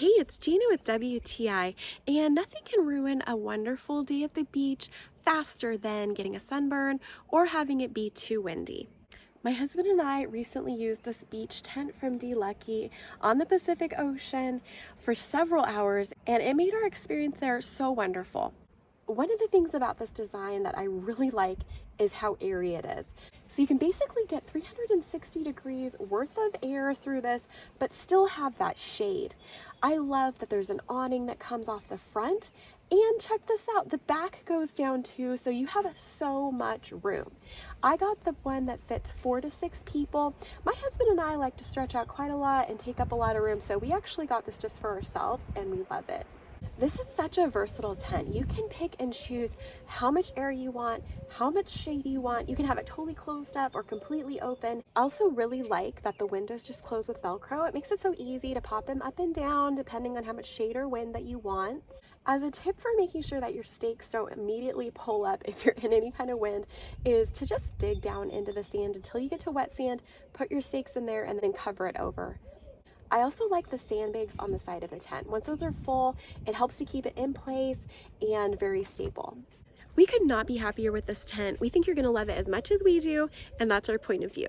Hey, it's Gina with WTI, and nothing can ruin a wonderful day at the beach faster than getting a sunburn or having it be too windy. My husband and I recently used this beach tent from DLUCKY on the Pacific Ocean for several hours, and it made our experience there so wonderful. One of the things about this design that I really like is how airy it is. So you can basically get 360 degrees worth of air through this, but still have that shade. I love that there's an awning that comes off the front, and check this out, the back goes down too, so you have so much room. I got the one that fits 4 to 6 people. My husband and I like to stretch out quite a lot and take up a lot of room, so we actually got this just for ourselves and we love it. This is such a versatile tent. You can pick and choose how much air you want, how much shade you want. You can have it totally closed up or completely open. I also really like that the windows just close with Velcro. It makes it so easy to pop them up and down depending on how much shade or wind that you want. As a tip for making sure that your stakes don't immediately pull up if you're in any kind of wind is to just dig down into the sand until you get to wet sand, put your stakes in there, and then cover it over. I also like the sandbags on the side of the tent. Once those are full, it helps to keep it in place and very stable. We could not be happier with this tent. We think you're gonna love it as much as we do, and that's our point of view.